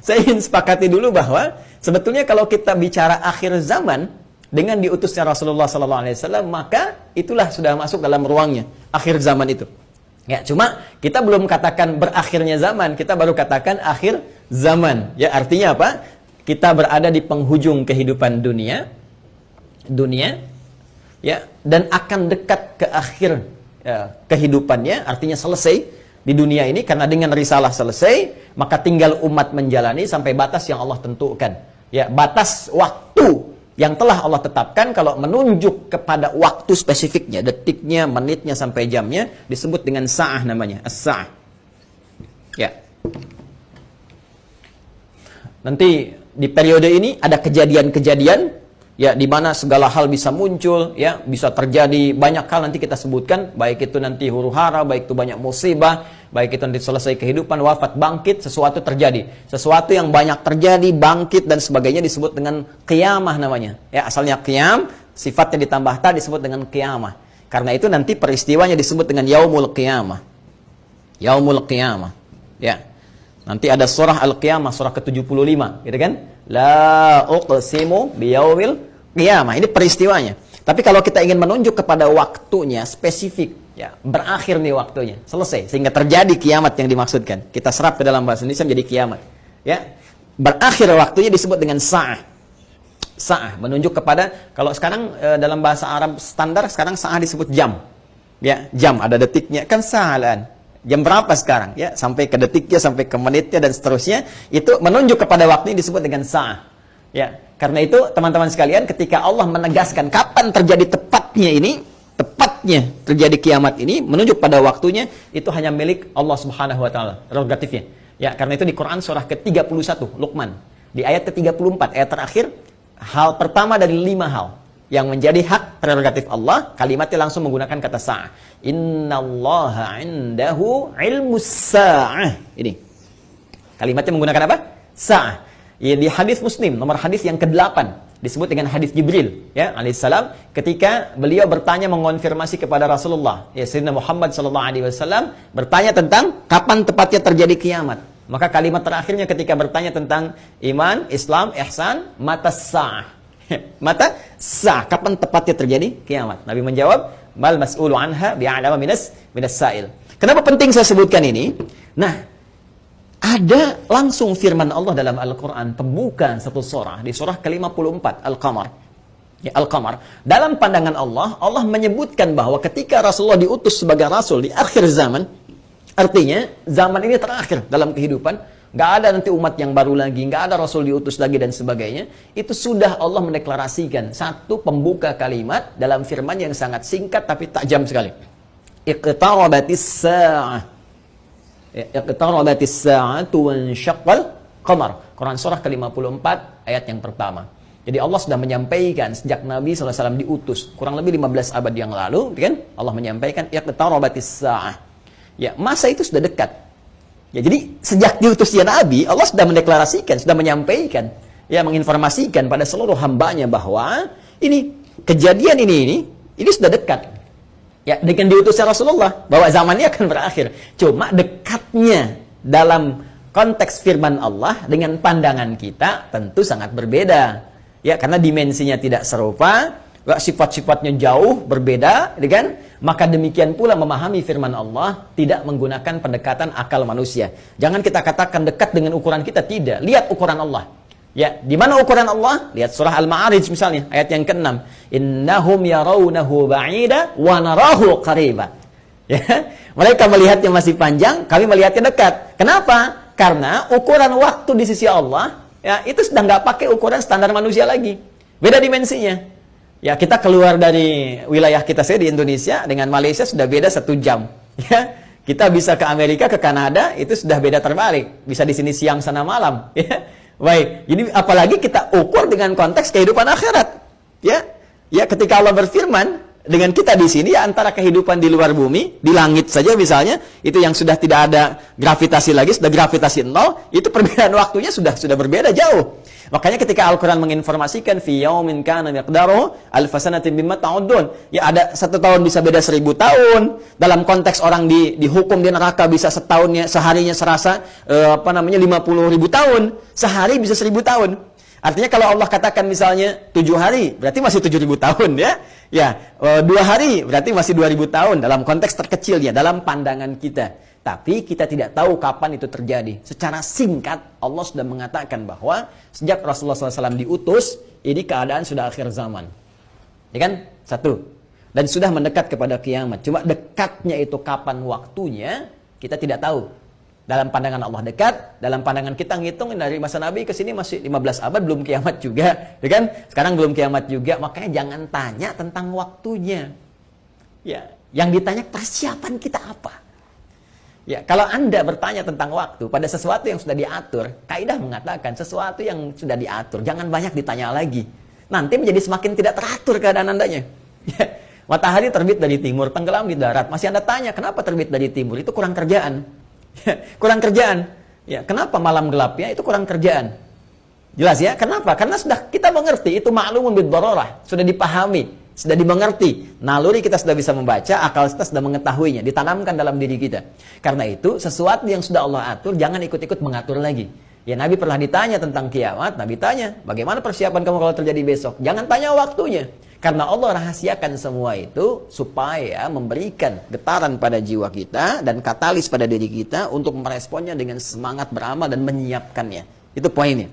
Saya ingin sepakati dulu bahwa sebetulnya kalau kita bicara akhir zaman dengan diutusnya Rasulullah SAW, maka itulah sudah masuk dalam ruangnya akhir zaman itu. Ya, cuma kita belum katakan berakhirnya zaman, kita baru katakan akhir zaman. Ya, artinya apa? Kita berada di penghujung kehidupan dunia, ya, dan akan dekat ke akhir kehidupannya, artinya selesai di dunia ini, karena dengan risalah selesai, maka tinggal umat menjalani sampai batas yang Allah tentukan. Ya, batas waktu yang telah Allah tetapkan, kalau menunjuk kepada waktu spesifiknya, detiknya, menitnya, sampai jamnya, disebut dengan sa'ah namanya, as-sa'ah. Ya. Nanti di periode ini ada kejadian-kejadian, ya, di mana segala hal bisa muncul, ya, bisa terjadi banyak hal nanti kita sebutkan, baik itu nanti huru-hara, baik itu banyak musibah, baik itu nanti selesai kehidupan, wafat, bangkit, sesuatu terjadi. Sesuatu yang banyak terjadi, bangkit dan sebagainya disebut dengan qiyamah namanya. Ya, asalnya qiyam, sifatnya ditambah ta disebut dengan qiyamah. Karena itu nanti peristiwanya disebut dengan yaumul qiyamah. Yaumul qiyamah. Ya. Nanti ada surah Al-Qiyamah, surah ke-75, gitu kan? La uqsimu biyaumil qiyamah. Ini peristiwanya. Tapi kalau kita ingin menunjuk kepada waktunya spesifik, ya, berakhir nih waktunya, selesai, sehingga terjadi kiamat yang dimaksudkan. Kita serap ke dalam bahasa Indonesia menjadi kiamat. Ya, berakhir waktunya disebut dengan sa'ah. Sa'ah menunjuk kepada, kalau sekarang dalam bahasa Arab standar sekarang sa'ah disebut jam. Ya, jam ada detiknya, kan sa'alan. Jam berapa sekarang? Ya, sampai ke detiknya, sampai ke menitnya dan seterusnya, itu menunjuk kepada waktu ini disebut dengan sa'ah. Ya, karena itu teman-teman sekalian, ketika Allah menegaskan kapan terjadi tepatnya terjadi kiamat ini, menunjuk pada waktunya, itu hanya milik Allah Subhanahu wa taala, prerogatifnya. Ya, karena itu di Quran surah ke-31 Luqman, di ayat ke-34, ayat terakhir, hal pertama dari 5 hal yang menjadi hak prerogatif Allah, kalimatnya langsung menggunakan kata sa'ah. Innallaha 'indahu 'ilmus sa'ah. Ini. Kalimatnya menggunakan apa? Sa'ah. Ya, di hadis Muslim, nomor hadis yang ke-8, disebut dengan hadis Jibril, ya, alaihissalam, ketika beliau bertanya mengonfirmasi kepada Rasulullah, ya, Sayyidina Muhammad sallallahu alaihi wasallam, bertanya tentang kapan tepatnya terjadi kiamat. Maka kalimat terakhirnya ketika bertanya tentang iman, Islam, ihsan, mata sa'ah. Mata sa'ah, kapan tepatnya terjadi kiamat? Nabi menjawab, mal mas'ulu anha bi'alama minas sa'il. Kenapa penting saya sebutkan ini? Nah, ada langsung firman Allah dalam Al-Quran, pembukaan satu surah, di surah ke-54, Al-Qamar. Ya, Al-Qamar. Dalam pandangan Allah, Allah menyebutkan bahwa ketika Rasulullah diutus sebagai Rasul di akhir zaman, artinya zaman ini terakhir dalam kehidupan, nggak ada nanti umat yang baru lagi, nggak ada Rasul diutus lagi dan sebagainya. Itu sudah Allah mendeklarasikan satu pembuka kalimat dalam firman yang sangat singkat tapi tajam sekali. Iqtarabatis sa'ah. Iqtarabatis sa'atu wansyaqqal qamar. Quran surah ke-54 ayat yang pertama. Jadi Allah sudah menyampaikan sejak Nabi SAW diutus kurang lebih 15 abad yang lalu, kan? Allah menyampaikan iqtarabatis sa'ah. Ya, masa itu sudah dekat. Ya, jadi sejak diutusnya Nabi, Allah sudah mendeklarasikan, sudah menyampaikan, ya, menginformasikan pada seluruh hambanya bahwa ini kejadian ini sudah dekat. Ya, dengan diutusnya Rasulullah, bahwa zamannya akan berakhir. Cuma dekatnya dalam konteks firman Allah dengan pandangan kita tentu sangat berbeda. Ya, karena dimensinya tidak serupa, sifat-sifatnya jauh berbeda, kan? Maka demikian pula memahami firman Allah tidak menggunakan pendekatan akal manusia. Jangan kita katakan dekat dengan ukuran kita, tidak. Lihat ukuran Allah. Ya, di mana ukuran Allah? Lihat surah Al-Ma'arij misalnya, ayat yang ke-6. Innahum yarawnahu ba'ida wa narahu qariba. Ya, mereka melihatnya masih panjang, kami melihatnya dekat. Kenapa? Karena ukuran waktu di sisi Allah, ya, itu sudah nggak pakai ukuran standar manusia lagi. Beda dimensinya. Ya, kita keluar dari wilayah kita saja di Indonesia dengan Malaysia sudah beda 1 jam. Ya, kita bisa ke Amerika, ke Kanada, itu sudah beda terbalik. Bisa di sini siang, sana malam. Ya, baik. Jadi apalagi kita ukur dengan konteks kehidupan akhirat. Ya, ya, ketika Allah berfirman dengan kita di sini, ya, antara kehidupan di luar bumi, di langit saja misalnya, itu yang sudah tidak ada gravitasi lagi, sudah gravitasi 0, itu perbedaan waktunya sudah berbeda jauh. Makanya ketika Al-Quran menginformasikan fi yaumin kana miqdaruhu alf sanatin mimma ta'udun, ya ada 1 tahun bisa beda 1000 tahun. Dalam konteks orang dihukum di neraka bisa setahunnya, seharinya serasa 50.000 tahun, sehari bisa 1000 tahun. Artinya kalau Allah katakan misalnya 7 hari, berarti masih 7.000 tahun ya. Ya, 2 hari berarti masih 2.000 tahun dalam konteks terkecilnya, dalam pandangan kita. Tapi kita tidak tahu kapan itu terjadi. Secara singkat, Allah sudah mengatakan bahwa sejak Rasulullah SAW diutus, ini keadaan sudah akhir zaman. Ya kan? 1. Dan sudah mendekat kepada kiamat. Cuma dekatnya itu kapan waktunya, kita tidak tahu. Dalam pandangan Allah dekat, dalam pandangan kita ngitung dari masa Nabi ke sini masih 15 abad, belum kiamat juga. Ya kan? Sekarang belum kiamat juga, makanya jangan tanya tentang waktunya. Ya, yang ditanya persiapan kita apa? Ya, kalau Anda bertanya tentang waktu pada sesuatu yang sudah diatur, kaidah mengatakan sesuatu yang sudah diatur, jangan banyak ditanya lagi. Nanti menjadi semakin tidak teratur keadaan Andanya. Ya, matahari terbit dari timur, tenggelam di darat. Masih Anda tanya, kenapa terbit dari timur? Itu kurang kerjaan. Ya, kurang kerjaan. Ya, kenapa malam gelapnya? Itu kurang kerjaan. Jelas ya? Kenapa? Karena sudah kita mengerti, itu ma'lumun bid-darurah, sudah dipahami. Sudah dimengerti, naluri kita sudah bisa membaca, akal kita sudah mengetahuinya, ditanamkan dalam diri kita. Karena itu, sesuatu yang sudah Allah atur, jangan ikut-ikut mengatur lagi. Ya, Nabi pernah ditanya tentang kiamat, Nabi tanya, bagaimana persiapan kamu kalau terjadi besok? Jangan tanya waktunya. Karena Allah rahasiakan semua itu, supaya memberikan getaran pada jiwa kita, dan katalis pada diri kita, untuk meresponnya dengan semangat beramal dan menyiapkannya. Itu poinnya.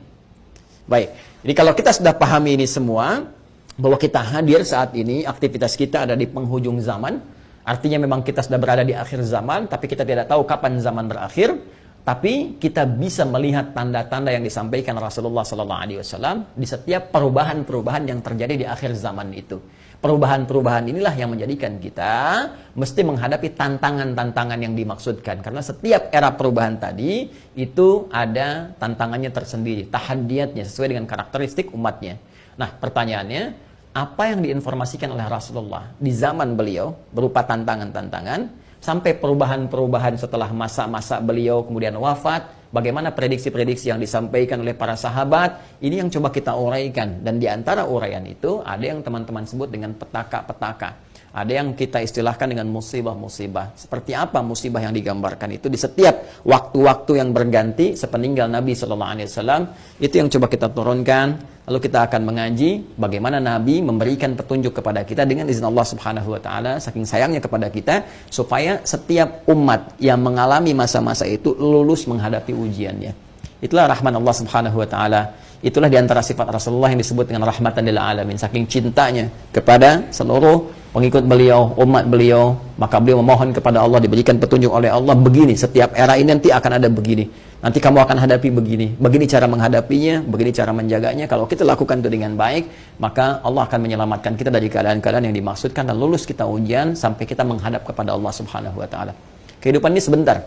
Baik, jadi kalau kita sudah pahami ini semua, bahwa kita hadir saat ini, aktivitas kita ada di penghujung zaman, artinya memang kita sudah berada di akhir zaman, tapi kita tidak tahu kapan zaman berakhir, tapi kita bisa melihat tanda-tanda yang disampaikan Rasulullah SAW di setiap perubahan-perubahan yang terjadi di akhir zaman itu. Perubahan-perubahan inilah yang menjadikan kita mesti menghadapi tantangan-tantangan yang dimaksudkan, karena setiap era perubahan tadi itu ada tantangannya tersendiri, tahadiyatnya sesuai dengan karakteristik umatnya. Nah, pertanyaannya, apa yang diinformasikan oleh Rasulullah di zaman beliau berupa tantangan-tantangan sampai perubahan-perubahan setelah masa-masa beliau kemudian wafat, bagaimana prediksi-prediksi yang disampaikan oleh para sahabat, ini yang coba kita uraikan. Dan di antara uraian itu ada yang teman-teman sebut dengan petaka-petaka, ada yang kita istilahkan dengan musibah-musibah. Seperti apa musibah yang digambarkan itu di setiap waktu-waktu yang berganti sepeninggal Nabi SAW, itu yang coba kita turunkan. Lalu kita akan mengaji bagaimana Nabi memberikan petunjuk kepada kita dengan izin Allah Subhanahu wa taala, saking sayangnya kepada kita, supaya setiap umat yang mengalami masa-masa itu lulus menghadapi ujiannya. Itulah rahman Allah Subhanahu wa taala. Itulah diantara sifat Rasulullah yang disebut dengan rahmatan lil alamin, saking cintanya kepada seluruh pengikut beliau, umat beliau, maka beliau memohon kepada Allah diberikan petunjuk oleh Allah, begini, setiap era ini nanti akan ada begini, nanti kamu akan hadapi begini, begini cara menghadapinya, begini cara menjaganya. Kalau kita lakukan itu dengan baik, maka Allah akan menyelamatkan kita dari keadaan-keadaan yang dimaksudkan dan lulus kita ujian sampai kita menghadap kepada Allah Subhanahu wa taala. Kehidupan ini sebentar.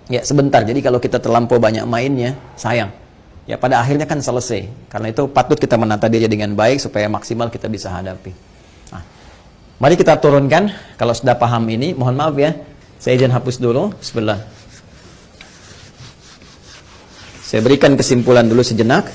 Ya, sebentar. Jadi kalau kita terlampau banyak mainnya, sayang. Ya, pada akhirnya kan selesai. Karena itu patut kita menata diri dengan baik supaya maksimal kita bisa hadapi. Nah, mari kita turunkan. Kalau sudah paham ini, mohon maaf ya, saya izin hapus dulu. Bismillah. Saya berikan kesimpulan dulu sejenak.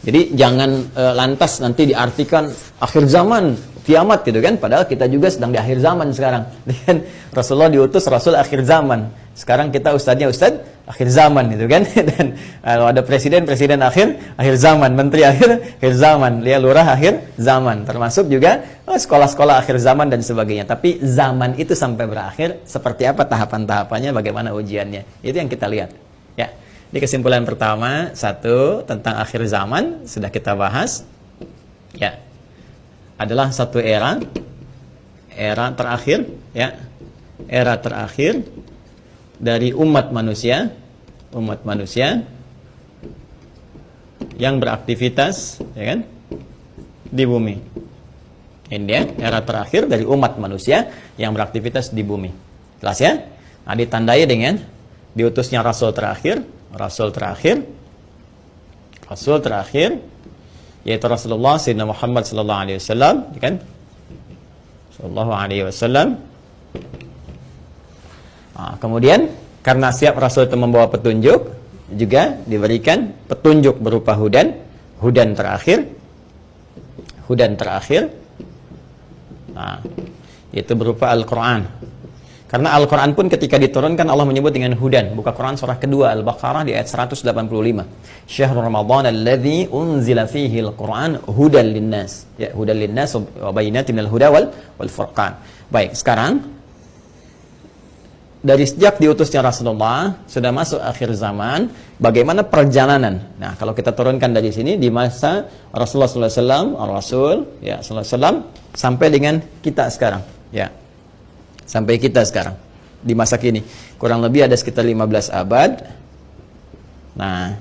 Jadi jangan lantas nanti diartikan akhir zaman, kiamat gitu kan. Padahal kita juga sedang di akhir zaman sekarang. Dan Rasulullah diutus Rasul akhir zaman. Sekarang kita ustadznya ustadz akhir zaman gitu kan. Dan kalau ada presiden akhir zaman, menteri akhir zaman, dia lurah akhir zaman, termasuk juga sekolah-sekolah akhir zaman dan sebagainya. Tapi zaman itu sampai berakhir seperti apa tahapan-tahapannya, bagaimana ujiannya, itu yang kita lihat ya. Di kesimpulan pertama, 1, tentang akhir zaman sudah kita bahas ya, adalah satu era terakhir ya, era terakhir dari umat manusia yang beraktivitas ya kan di bumi. Ini dia era terakhir dari umat manusia yang beraktivitas di bumi. Jelas ya? Nah, ditandai dengan diutusnya rasul terakhir yaitu Rasulullah Sayyidina Muhammad sallallahu alaihi wasallam, ya kan? Sallallahu alaihi wasallam. Nah, kemudian karena siap rasul itu membawa petunjuk, juga diberikan petunjuk berupa hudan terakhir. Nah, itu berupa Al-Quran. Karena Al-Quran pun ketika diturunkan Allah menyebut dengan hudan. Buka Quran surah kedua Al-Baqarah di ayat 185. Syahrul Ramadan alladzi unzila fihi al-Quran hudan linnas. Ya, hudan linnas wa bayyinatin minal huda wal furqan. Baik, sekarang dari sejak diutusnya Rasulullah sudah masuk akhir zaman, bagaimana perjalanan? Nah, kalau kita turunkan dari sini di masa Rasulullah SAW, Rasul ya SAW sampai dengan kita sekarang, ya. Sampai kita sekarang di masa kini kurang lebih ada sekitar 15 abad. Nah,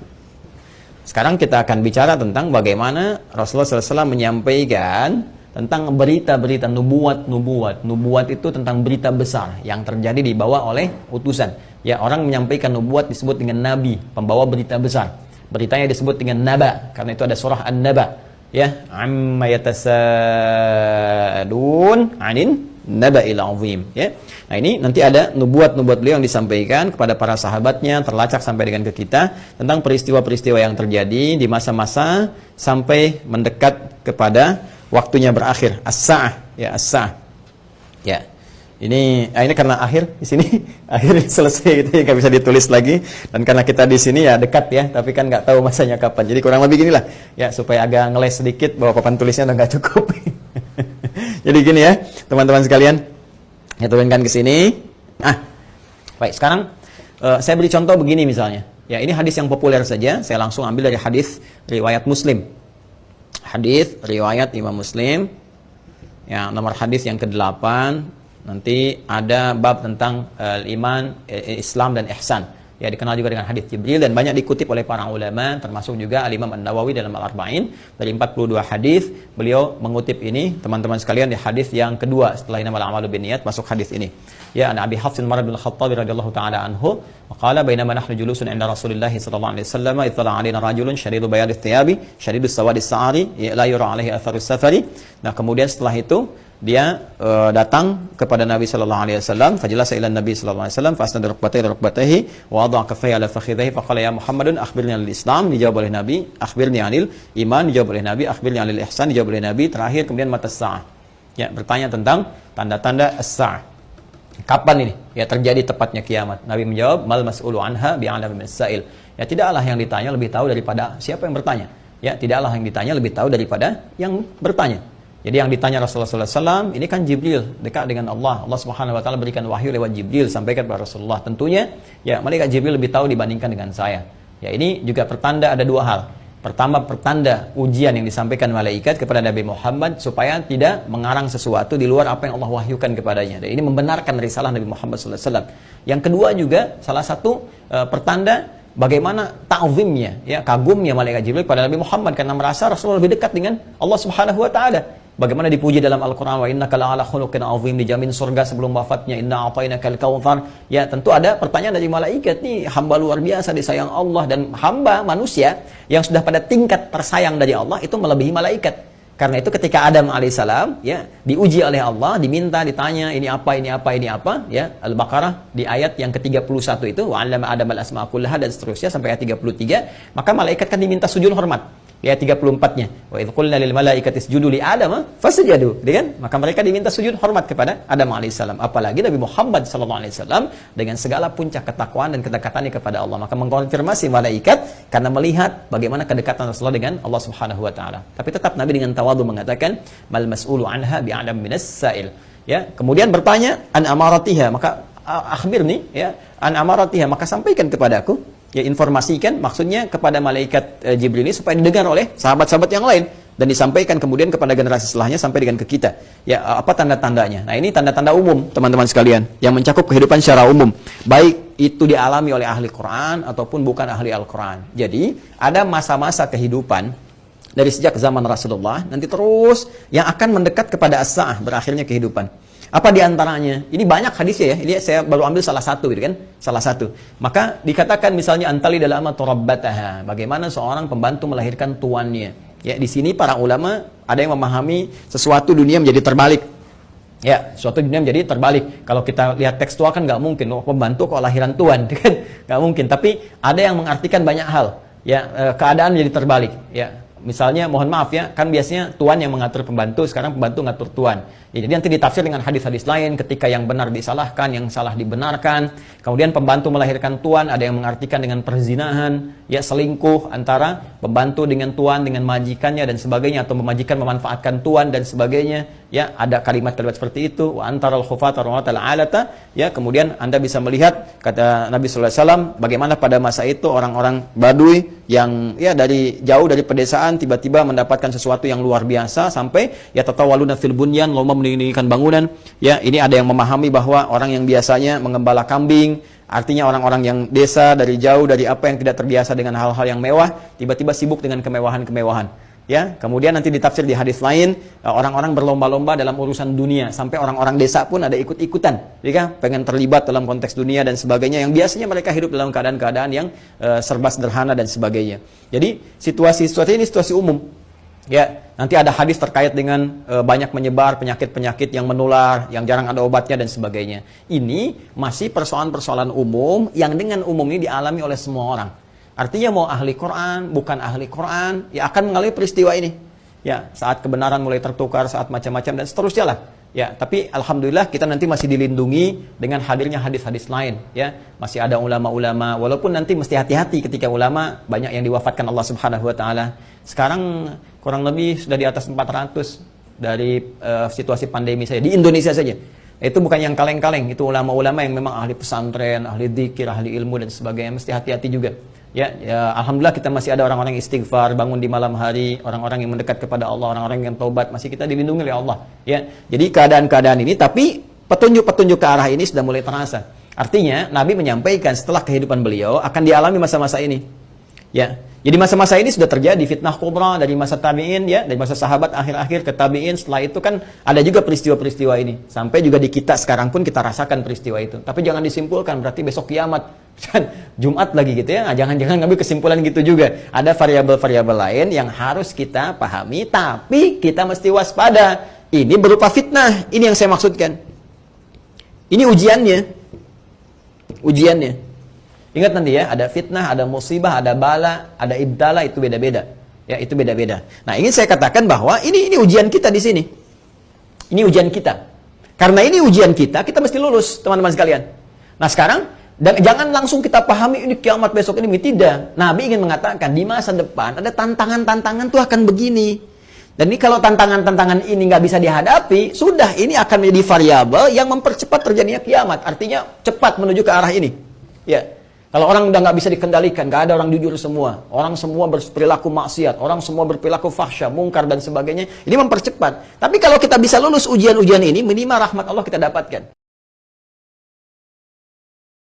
sekarang kita akan bicara tentang bagaimana Rasulullah SAW menyampaikan tentang berita-berita nubuat itu tentang berita besar yang terjadi dibawa oleh utusan. Ya, orang menyampaikan nubuat disebut dengan nabi, pembawa berita besar. Beritanya disebut dengan naba, karena itu ada surah An-Naba. Ya, amma yatasaalun 'anin naba'il 'azim, ya. Nah, ini nanti ada nubuat-nubuat beliau yang disampaikan kepada para sahabatnya, terlacak sampai dengan ke kita tentang peristiwa-peristiwa yang terjadi di masa-masa sampai mendekat kepada waktunya berakhir, as-sa'ah, ya, as-sa'ah. Ya. Ini karena akhir di sini, akhir selesai gitu, nggak bisa ditulis lagi, dan karena kita di sini ya dekat ya, tapi kan nggak tahu masanya kapan. Jadi kurang lebih ginilah, ya, supaya agak ngeles sedikit bahwa papan tulisnya udah nggak cukup. Jadi gini ya, teman-teman sekalian, ya, turunkan ke sini. Baik, sekarang saya beri contoh begini misalnya. Ya, ini hadis yang populer saja, saya langsung ambil dari hadis riwayat Muslim. Hadis riwayat Imam Muslim. Ya, nomor hadis yang ke-8. Nanti ada bab tentang iman, Islam dan ihsan. Ya, dikenal juga dengan hadis Jibril dan banyak dikutip oleh para ulama, termasuk juga Al-Imam An-Nawawi dalam Al-Arba'in. Dari 42 hadis, beliau mengutip ini, teman-teman sekalian, di hadis yang kedua setelah innamal a'malu binniyat, masuk hadis ini. Ya, an Abi Hafs Umar bin Khattab radhiyallahu ta'ala anhu, qala bainama nahnu julusun 'inda Rasulillah sallallahu alaihi wasallam, ittala 'alaina rajulun shadidu bayadit thiyabi, shadidus sawadis sa'ari, la yura 'alaihi atharus safari. Nah, kemudian setelah itu dia datang kepada Nabi sallallahu alaihi wasallam, fajlasa ila Nabi sallallahu alaihi wasallam, fasnada rukbatayhi wa wada'a kaffayhi ala fakhidhihi, faqala ya Muhammadun akhbirni 'anil Islam, dijawab oleh Nabi, akhbirni 'anil iman, dijawab oleh Nabi, akhbirni 'anil ihsan, dijawab oleh Nabi, terakhir kemudian mata sa'ah. Ya, bertanya tentang tanda-tanda as-sa'ah. Kapan ini ya terjadi tepatnya kiamat? Nabi menjawab, mal mas'ulu anha bi'alami min as-sa'il. Ya, tidaklah yang ditanya lebih tahu daripada siapa yang bertanya. Ya, tidaklah yang ditanya lebih tahu daripada yang bertanya. Jadi yang ditanya Rasulullah SAW, ini kan Jibril, dekat dengan Allah. Allah Subhanahu Wa Taala berikan wahyu lewat Jibril, sampaikan kepada Rasulullah. Tentunya, ya, malaikat Jibril lebih tahu dibandingkan dengan saya. Ya, ini juga pertanda ada dua hal. Pertama, pertanda ujian yang disampaikan malaikat kepada Nabi Muhammad supaya tidak mengarang sesuatu di luar apa yang Allah wahyukan kepadanya. Dan ini membenarkan risalah Nabi Muhammad SAW. Yang kedua juga, salah satu pertanda bagaimana ta'zimnya, ya, kagumnya malaikat Jibril pada Nabi Muhammad karena merasa Rasulullah lebih dekat dengan Allah Subhanahu Wa Taala. Bagaimana dipuji dalam Al-Quran, wa innaka la'ala khuluqin 'azim, dijamin surga sebelum wafatnya, inna a'tainakal kautsar. Ya, tentu ada pertanyaan dari malaikat, nih hamba luar biasa disayang Allah, dan hamba manusia yang sudah pada tingkat tersayang dari Allah itu melebihi malaikat. Karena itu ketika Adam alaihissalam, ya, diuji oleh Allah, diminta, ditanya ini apa, ya, Al-Baqarah di ayat yang ke-31 itu, wa 'allama Adam al-asma'a kullaha, dan seterusnya sampai ayat 33, maka malaikat kan diminta sujud hormat. Di ayat 34-nya, wa idz qulna lil malaikati isjudu li Adam fasajadu, kan? Maka mereka diminta sujud hormat kepada Adam alaihissalam. Apalagi Nabi Muhammad sallallahu alaihi wasallam dengan segala puncak ketakwaan dan kedekatannya kepada Allah, maka mengkonfirmasi malaikat karena melihat bagaimana kedekatan Rasulullah dengan Allah Subhanahu Wa Taala. Tapi tetap Nabi dengan tawadhu mengatakan, mal mas'ulu anha bi'alam minas sa'il. Ya, kemudian bertanya an amaratiha, maka akhbirni, ya, an amaratiha, maka sampaikan kepadaku. Ya, informasikan maksudnya kepada malaikat Jibril ini supaya didengar oleh sahabat-sahabat yang lain dan disampaikan kemudian kepada generasi setelahnya sampai dengan ke kita. Ya, apa tanda-tandanya? Nah, ini tanda-tanda umum, teman-teman sekalian, yang mencakup kehidupan secara umum, baik itu dialami oleh ahli Quran ataupun bukan ahli Al-Quran. Jadi, ada masa-masa kehidupan dari sejak zaman Rasulullah nanti terus yang akan mendekat kepada as-sa'ah, berakhirnya kehidupan. Apa diantaranya? Ini banyak hadisnya ya. Ini saya baru ambil salah satu, gitu kan? Salah satu. Maka dikatakan misalnya antali dalam turabbataha. Bagaimana seorang pembantu melahirkan tuannya. Ya, di sini para ulama ada yang memahami sesuatu dunia menjadi terbalik. Ya, suatu dunia menjadi terbalik. Kalau kita lihat tekstual kan nggak mungkin, oh, pembantu kok lahiran tuan, kan nggak mungkin. Tapi ada yang mengartikan banyak hal. Ya, keadaan menjadi terbalik. Ya, misalnya, mohon maaf ya, kan biasanya tuan yang mengatur pembantu, sekarang pembantu ngatur tuan. Ya, jadi nanti ditafsir dengan hadis-hadis lain, ketika yang benar disalahkan, yang salah dibenarkan. Kemudian pembantu melahirkan tuan, ada yang mengartikan dengan perzinahan, ya selingkuh antara pembantu dengan tuan, dengan majikannya dan sebagainya, atau majikan memanfaatkan tuan dan sebagainya. Ya, ada kalimat-kalimat seperti itu. Wa antaral khufata rawatal alata. Ya, kemudian Anda bisa melihat kata Nabi sallallahu alaihi wasallam bagaimana pada masa itu orang-orang Baduy yang ya dari jauh dari pedesaan tiba-tiba mendapatkan sesuatu yang luar biasa sampai ya tatawaluna fil bunyan, lomba mendirikan bangunan. Ya, ini ada yang memahami bahwa orang yang biasanya mengembala kambing, artinya orang-orang yang desa dari jauh dari apa yang tidak terbiasa dengan hal-hal yang mewah, tiba-tiba sibuk dengan kemewahan-kemewahan. Ya, kemudian nanti ditafsir di hadis lain, orang-orang berlomba-lomba dalam urusan dunia, sampai orang-orang desa pun ada ikut-ikutan, ya, pengen terlibat dalam konteks dunia dan sebagainya, yang biasanya mereka hidup dalam keadaan-keadaan yang serba sederhana dan sebagainya. Jadi situasi ini situasi umum. Ya, nanti ada hadis terkait dengan banyak menyebar penyakit-penyakit yang menular, yang jarang ada obatnya dan sebagainya. Ini masih persoalan-persoalan umum yang dengan umum ini dialami oleh semua orang. Artinya mau ahli Quran, bukan ahli Quran, ya akan mengalami peristiwa ini. Ya, saat kebenaran mulai tertukar, saat macam-macam dan seterusnya lah. Ya, tapi alhamdulillah kita nanti masih dilindungi dengan hadirnya hadis-hadis lain. Ya, masih ada ulama-ulama, walaupun nanti mesti hati-hati ketika ulama banyak yang diwafatkan Allah Subhanahu Wa Taala. Sekarang kurang lebih sudah di atas 400 dari situasi pandemi saja di Indonesia saja. Itu bukan yang kaleng-kaleng, itu ulama-ulama yang memang ahli pesantren, ahli dzikir, ahli ilmu dan sebagainya. Mesti hati-hati juga. Ya, alhamdulillah kita masih ada orang-orang yang istighfar, bangun di malam hari, orang-orang yang mendekat kepada Allah, orang-orang yang taubat, masih kita dilindungi oleh Allah. Ya, jadi keadaan-keadaan ini, tapi petunjuk-petunjuk ke arah ini sudah mulai terasa. Artinya, Nabi menyampaikan setelah kehidupan beliau akan dialami masa-masa ini. Ya, jadi masa-masa ini sudah terjadi fitnah kubra dari masa tabi'in, ya, dari masa sahabat akhir-akhir ke tabi'in. Setelah itu kan ada juga peristiwa-peristiwa ini. Sampai juga di kita sekarang pun kita rasakan peristiwa itu. Tapi jangan disimpulkan berarti besok kiamat. Jumat lagi gitu ya. Nah, jangan-jangan ngambil kesimpulan gitu juga. Ada variabel-variabel lain yang harus kita pahami, tapi kita mesti waspada. Ini berupa fitnah. Ini yang saya maksudkan. Ini ujiannya. Ujiannya. Ingat nanti ya, ada fitnah, ada musibah, ada bala, ada ibtala, itu beda-beda. Ya, itu beda-beda. Nah, ingin saya katakan bahwa ini ujian kita di sini. Ini ujian kita. Karena ini ujian kita mesti lulus, teman-teman sekalian. Nah, sekarang dan jangan langsung kita pahami ini kiamat besok ini. Tidak. Nabi ingin mengatakan di masa depan ada tantangan-tantangan tuh akan begini. Dan ini kalau tantangan-tantangan ini nggak bisa dihadapi, sudah ini akan menjadi variabel yang mempercepat terjadinya kiamat. Artinya cepat menuju ke arah ini. Ya. Kalau orang udah nggak bisa dikendalikan, nggak ada orang jujur semua, orang semua berperilaku maksiat, orang semua berperilaku fahsya, mungkar dan sebagainya, ini mempercepat. Tapi kalau kita bisa lulus ujian-ujian ini, minimal rahmat Allah kita dapatkan.